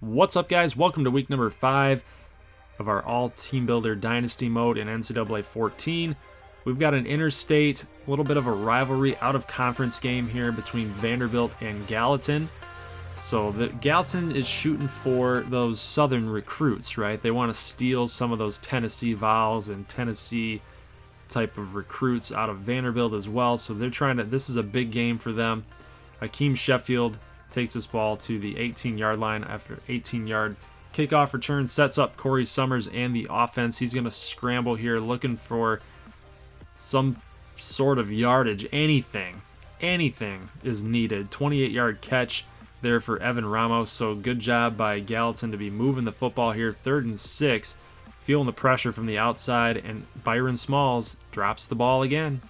What's up, guys? Welcome to week number 5 of our all Teambuilder Dynasty mode in NCAA 14. We've got an interstate, a little bit of a rivalry out-of-conference game here between Vanderbilt and Gallatin. So the Gallatin is shooting for those southern recruits, right? They want to steal some of those Tennessee Vols and Tennessee type of recruits out of Vanderbilt as well. So they're trying to, this is a big game for them. Hakeem Sheffield takes this ball to the 18-yard line after 18-yard kickoff return, sets up Corey Summers and the offense. He's going to scramble here looking for some sort of yardage. Anything is needed. 28-yard catch there for Evan Ramos. So good job by Gallatin to be moving the football here. 3rd and 6, feeling the pressure from the outside, and Byron Smalls drops the ball again.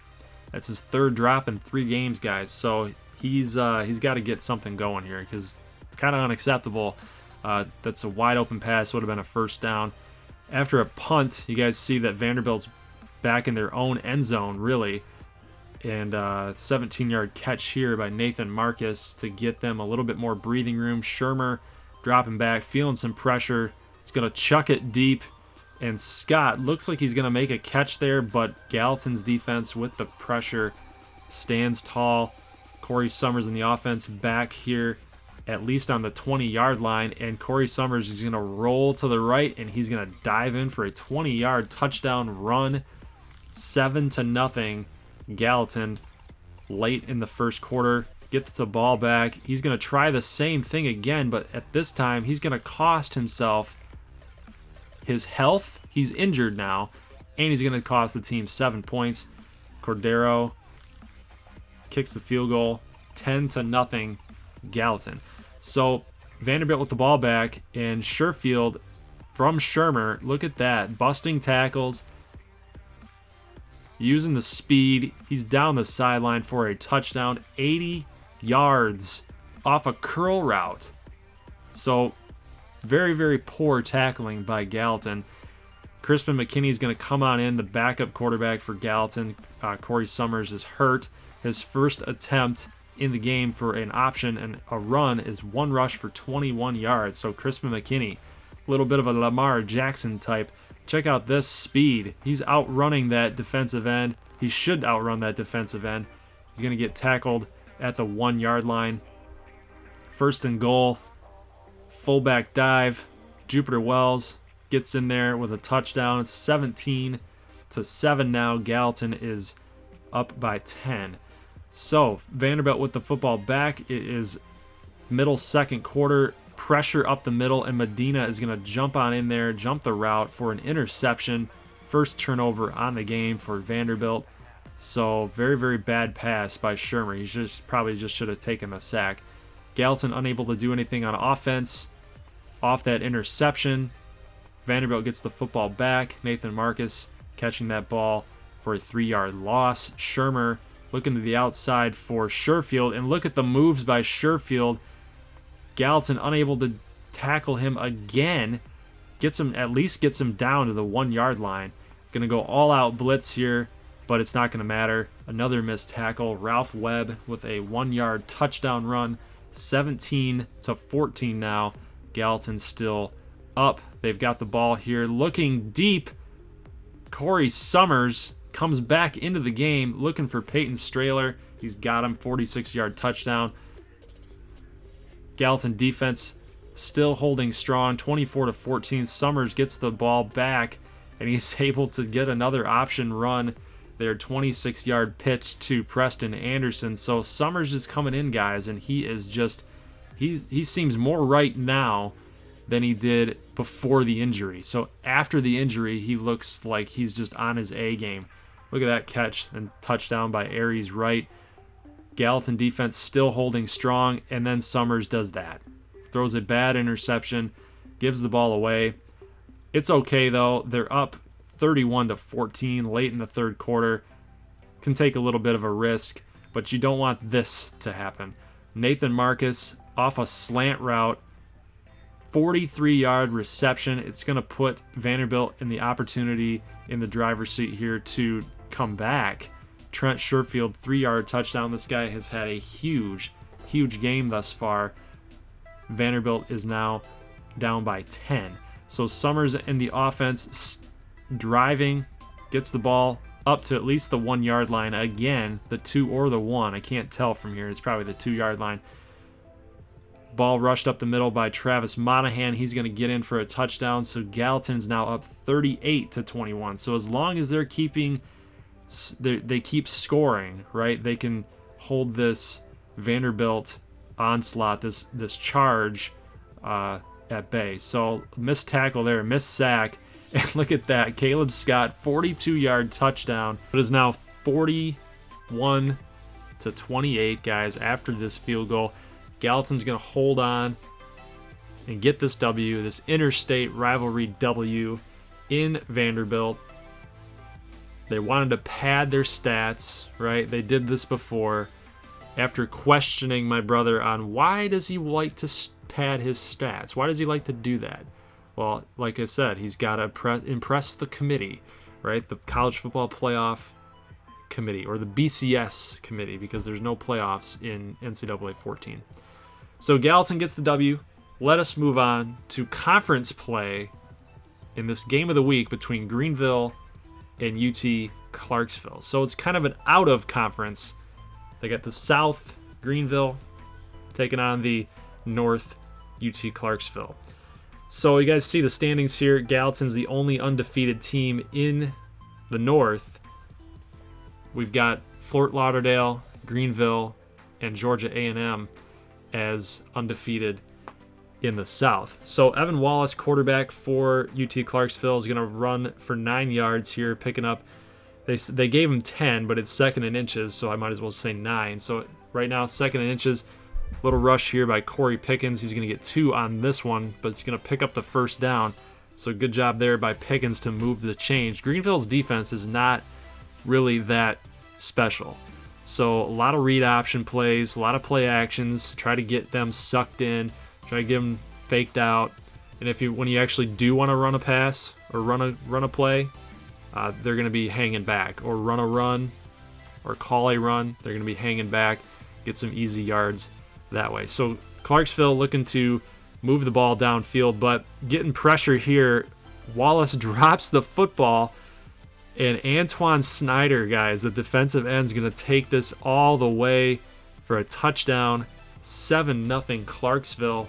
That's his 3rd drop in 3 games, guys. So he's got to get something going here because it's kind of unacceptable. That's a wide open pass, would have been a first down. After a punt, you guys see that Vanderbilt's back in their own end zone, really. And 17-yard catch here by Nathan Marcus to get them a little bit more breathing room. Shermer dropping back, feeling some pressure. He's going to chuck it deep. And Scott looks like he's going to make a catch there, but Gallatin's defense with the pressure stands tall. Corey Summers in the offense back here at least on the 20-yard line, and Corey Summers is going to roll to the right, and he's going to dive in for a 20-yard touchdown run. 7-0 Gallatin late in the first quarter. Gets the ball back. He's going to try the same thing again, but at this time he's going to cost himself his health. He's injured now, and he's going to cost the team 7 points. Cordero kicks the field goal. 10-0 Gallatin. So Vanderbilt with the ball back, and Sherfield from Shermer, look at that, busting tackles, using the speed. He's down the sideline for a touchdown, 80 yards off a curl route. So very, very poor tackling by Gallatin. Crispin McKinney is going to come on in, the backup quarterback for Gallatin. Corey Summers is hurt. His first attempt in the game for an option and a run is one rush for 21 yards. So Crispin McKinney, a little bit of a Lamar Jackson type. Check out this speed. He's outrunning that defensive end. He should outrun that defensive end. He's going to get tackled at the 1-yard line. 1st and goal. Fullback dive. Jupiter Wells gets in there with a touchdown. It's 17-7 now. Gallatin is up by 10. So Vanderbilt with the football back. It is middle second quarter. Pressure up the middle, and Medina is going to jump on in there, jump the route for an interception. First turnover on the game for Vanderbilt. So very, very bad pass by Shermer. He probably just should have taken the sack. Gallatin unable to do anything on offense off that interception. Vanderbilt gets the football back. Nathan Marcus catching that ball for a 3-yard loss. Shermer looking to the outside for Sherfield, and look at the moves by Sherfield. Gallatin unable to tackle him again. At least gets him down to the 1-yard line. Going to go all-out blitz here, but it's not going to matter. Another missed tackle. Ralph Webb with a 1-yard touchdown run. 17-14 now. Gallatin still up. They've got the ball here. Looking deep. Corey Summers comes back into the game looking for Peyton Strahler. He's got him. 46-yard touchdown. Gallatin defense still holding strong, 24-14. Summers gets the ball back, and he's able to get another option run. Their 26-yard pitch to Preston Anderson. So Summers is coming in, guys, and he seems more right now than he did before the injury. So after the injury, he looks like he's just on his A game. Look at that catch and touchdown by Aries Wright. Gallatin defense still holding strong, and then Summers does that. Throws a bad interception, gives the ball away. It's okay, though. They're up 31-14 late in the third quarter. Can take a little bit of a risk, but you don't want this to happen. Nathan Marcus off a slant route, 43-yard reception. It's going to put Vanderbilt in the opportunity in the driver's seat here to come back. Trent Sherfield, 3-yard touchdown. This guy has had a huge game thus far. Vanderbilt is now down by 10. So Summers in the offense driving, gets the ball up to at least the 1 yard line. Again, the 2 or the 1. I can't tell from here. It's probably the 2 yard line. Ball rushed up the middle by Travis Monahan. He's going to get in for a touchdown. So Gallatin's now up 38-21. So as long as they keep scoring, right, they can hold this Vanderbilt onslaught, this charge at bay. So missed tackle there, missed sack. And look at that. Caleb Scott, 42-yard touchdown. It is now 41-28, guys, after this field goal. Gallatin's going to hold on and get this W, this interstate rivalry W in Vanderbilt. They wanted to pad their stats, right? They did this before. After questioning my brother on why does he like to pad his stats? Why does he like to do that? Well, like I said, he's got to impress the committee, right? The College Football Playoff Committee, or the BCS Committee, because there's no playoffs in NCAA 14. So Gallatin gets the W. Let us move on to conference play in this game of the week between Greenville and UT Clarksville. So it's kind of an out of conference. They got the South, Greenville, taking on the North, UT Clarksville. So you guys see the standings here. Gallatin's the only undefeated team in the North. We've got Fort Lauderdale, Greenville, and Georgia A&M as undefeated in the South. So Evan Wallace, quarterback for UT Clarksville, is going to run for 9 yards here, picking up. They gave him 10, but it's second in inches, so I might as well say 9. So right now, second in inches. Little rush here by Corey Pickens. He's going to get 2 on this one, but he's going to pick up the first down. So good job there by Pickens to move the change. Greenville's defense is not really that special. So a lot of read option plays, a lot of play actions, try to get them sucked in, try to get them faked out. And when you actually do want to run a pass or run a play, they're going to be hanging back, or run a run or call a run. They're going to be hanging back, get some easy yards that way. So Clarksville looking to move the ball downfield, but getting pressure here. Wallace drops the football, and Antoine Snyder, guys, the defensive end, is going to take this all the way for a touchdown. 7-0 Clarksville,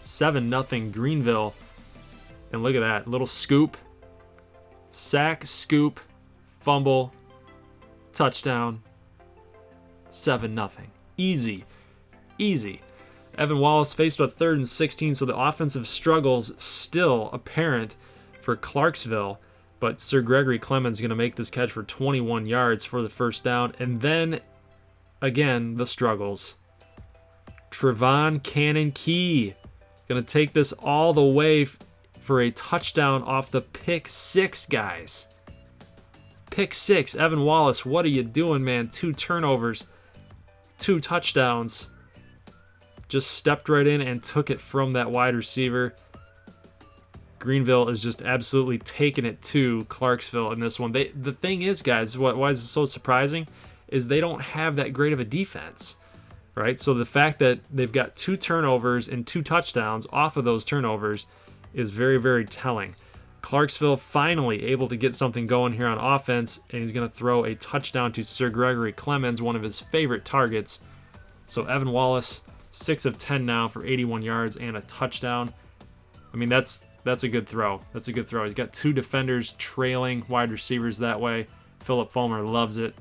7-0 Greenville. And look at that, little scoop, sack, scoop, fumble, touchdown, 7-0. Easy. Evan Wallace faced with 3rd and 16, so the offensive struggles still apparent for Clarksville, but Sir Gregory Clemens is going to make this catch for 21 yards for the first down, and then, again, the struggles. Trevon Cannon Key going to take this all the way for a touchdown off the pick 6, guys. Pick 6. Evan Wallace, what are you doing, man? 2 turnovers, 2 touchdowns. Just stepped right in and took it from that wide receiver. Greenville is just absolutely taking it to Clarksville in this one. The thing is, guys, why is it so surprising is they don't have that great of a defense, right? So the fact that they've got 2 turnovers and 2 touchdowns off of those turnovers is very, very telling. Clarksville finally able to get something going here on offense, and he's going to throw a touchdown to Sir Gregory Clemens, one of his favorite targets. So Evan Wallace, 6 of 10 now for 81 yards and a touchdown. I mean, that's a good throw. That's a good throw. He's got 2 defenders trailing wide receivers that way. Philip Fulmer loves it.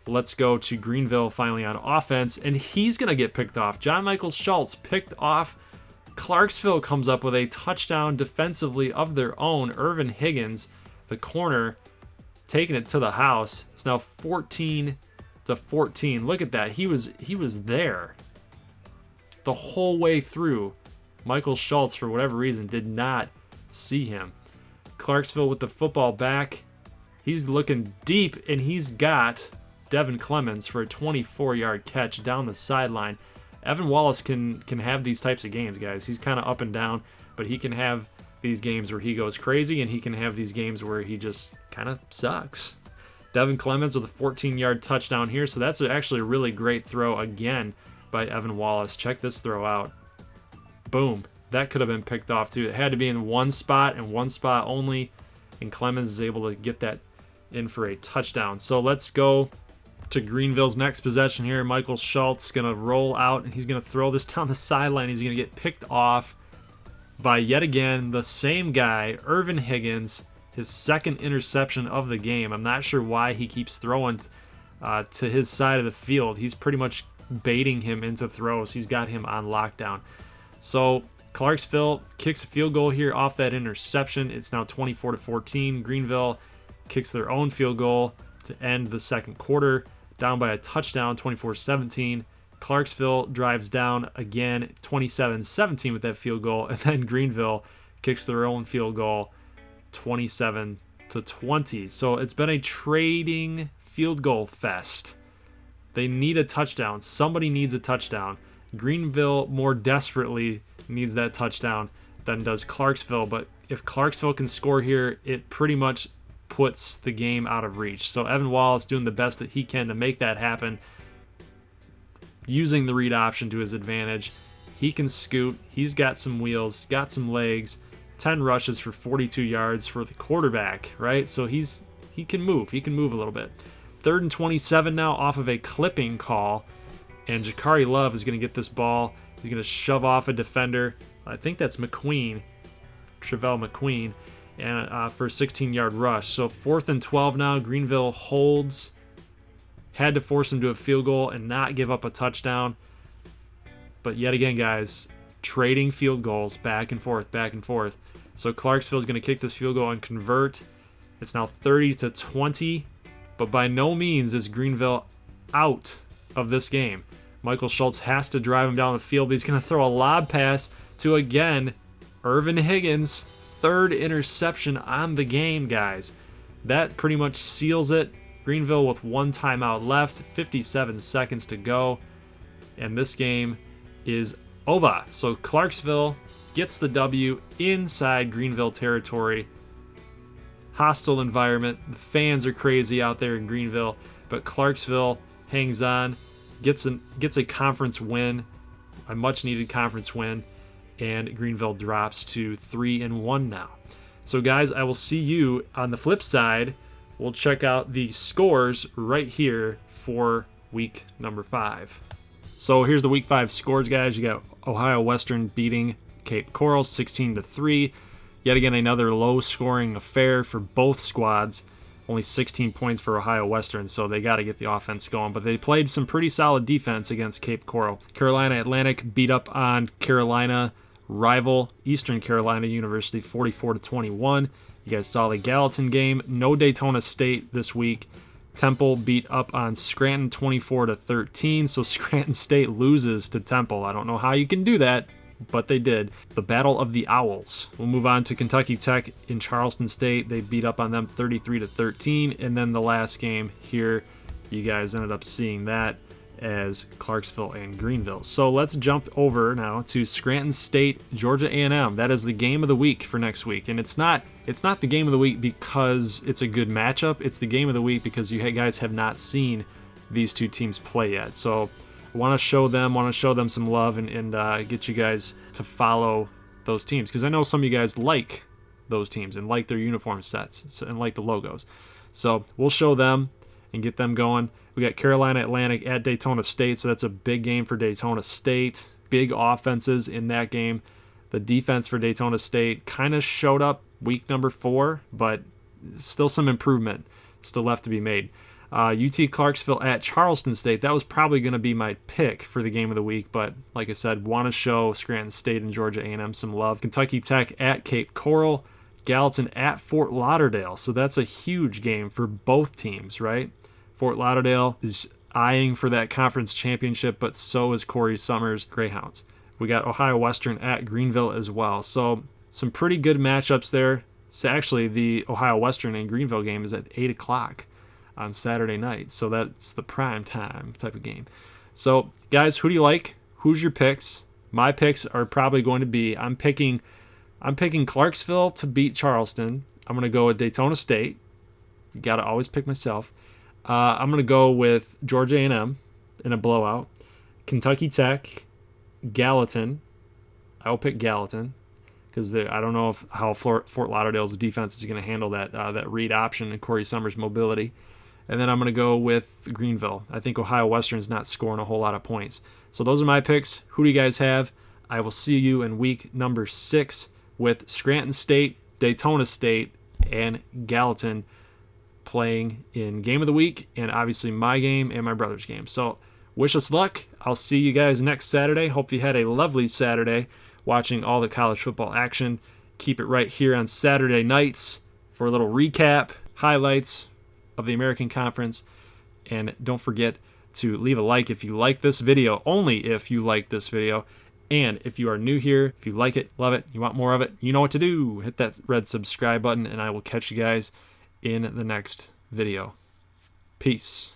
Let's go to Greenville finally on offense, and he's going to get picked off. John Michael Schultz picked off. Clarksville comes up with a touchdown defensively of their own. Irvin Higgins, the corner, taking it to the house. It's now 14-14. Look at that. He was there the whole way through. Michael Schultz, for whatever reason, did not see him. Clarksville with the football back. He's looking deep, and he's got Devin Clemens for a 24-yard catch down the sideline. Evan Wallace can have these types of games, guys. He's kind of up and down, but he can have these games where he goes crazy, and he can have these games where he just kind of sucks. Devin Clemens with a 14-yard touchdown here, so that's actually a really great throw again by Evan Wallace. Check this throw out. Boom. that could have been picked off too. It had to be in one spot and one spot only, and Clemens is able to get that in for a touchdown. So let's go to Greenville's next possession here. Michael Schultz is going to roll out, and he's going to throw this down the sideline. He's going to get picked off by yet again the same guy, Irvin Higgins, his second interception of the game. I'm not sure why he keeps throwing to his side of the field. He's pretty much baiting him into throws. He's got him on lockdown. So Clarksville kicks a field goal here off that interception. It's now 24-14. Greenville kicks their own field goal to end the second quarter, down by a touchdown, 24-17. Clarksville drives down again, 27-17 with that field goal, and then Greenville kicks their own field goal, 27-20. So it's been a trading field goal fest. They need a touchdown. Somebody needs a touchdown. Greenville more desperately needs that touchdown than does Clarksville, but if Clarksville can score here, it pretty much puts the game out of reach. So Evan Wallace doing the best that he can to make that happen, using the read option to his advantage. He can scoot. He's got some wheels, got some legs. 10 rushes for 42 yards for the quarterback, right? So he can move. He can move a little bit. 3rd and 27 now off of a clipping call, and Jakari Love is going to get this ball. He's going to shove off a defender. I think that's McQueen, Travell McQueen, and for a 16-yard rush. So 4th and 12 now. Greenville holds. Had to force him to a field goal and not give up a touchdown. But yet again, guys, trading field goals back and forth, back and forth. So Clarksville is going to kick this field goal and convert. It's now 30-20, but by no means is Greenville out of this game. Michael Schultz has to drive him down the field, but he's going to throw a lob pass to, again, Irvin Higgins. 3rd interception on the game, guys. That pretty much seals it. Greenville with 1 timeout left, 57 seconds to go, and this game is over. So Clarksville gets the W inside Greenville territory. Hostile environment. The fans are crazy out there in Greenville, but Clarksville hangs on, gets a conference win, a much-needed conference win, and Greenville drops to 3-1 now. So guys, I will see you on the flip side. We'll check out the scores right here for week number 5. So here's the week 5 scores, guys. You got Ohio Western beating Cape Coral 16-3. Yet again, another low-scoring affair for both squads. Only 16 points for Ohio Western, so they got to get the offense going. But they played some pretty solid defense against Cape Coral. Carolina Atlantic beat up on Carolina rival Eastern Carolina University 44-21. You guys saw the Gallatin game. No Daytona State this week. Temple beat up on Scranton 24-13, so Scranton State loses to Temple. I don't know how you can do that, but they did. The Battle of the Owls. We'll move on to Kentucky Tech in Charleston State. They beat up on them 33-13, and then the last game here, you guys ended up seeing that as Clarksville and Greenville. So let's jump over now to Scranton State, Georgia A&M. That is the game of the week for next week, and it's not the game of the week because it's a good matchup. It's the game of the week because you guys have not seen these two teams play yet. So I want to show them some love and get you guys to follow those teams, because I know some of you guys like those teams and like their uniform sets and like the logos. So we'll show them and get them going. We got Carolina Atlantic at Daytona State, so that's a big game for Daytona State. Big offenses in that game. The defense for Daytona State kind of showed up week number 4, but still some improvement still left to be made. UT Clarksville at Charleston State, that was probably going to be my pick for the game of the week, but like I said, want to show Scranton State and Georgia A&M some love. Kentucky Tech at Cape Coral, Gallatin at Fort Lauderdale, so that's a huge game for both teams, right? Fort Lauderdale is eyeing for that conference championship, but so is Corey Summers' Greyhounds. We got Ohio Western at Greenville as well, so some pretty good matchups there. So actually, the Ohio Western and Greenville game is at 8 o'clock on Saturday night, so that's the prime time type of game. So, guys, who do you like? Who's your picks? My picks are probably going to be, I'm picking Clarksville to beat Charleston. I'm going to go with Daytona State. You got to always pick myself. I'm going to go with Georgia A&M in a blowout. Kentucky Tech, Gallatin, I will pick Gallatin because I don't know how Fort Lauderdale's defense is going to handle that read option and Corey Summers' mobility. And then I'm going to go with Greenville. I think Ohio Western's not scoring a whole lot of points. So those are my picks. Who do you guys have? I will see you in week number 6 with Scranton State, Daytona State, and Gallatin playing in game of the week, and obviously my game and my brother's game. So wish us luck. I'll see you guys next Saturday. Hope you had a lovely Saturday watching all the college football action. Keep it right here on Saturday nights for a little recap, highlights of the American Conference. And don't forget to leave a like if you like this video, only if you like this video. And if you are new here, if you like it, love it, you want more of it, you know what to do. Hit that red subscribe button, and I will catch you guys in the next video. Peace.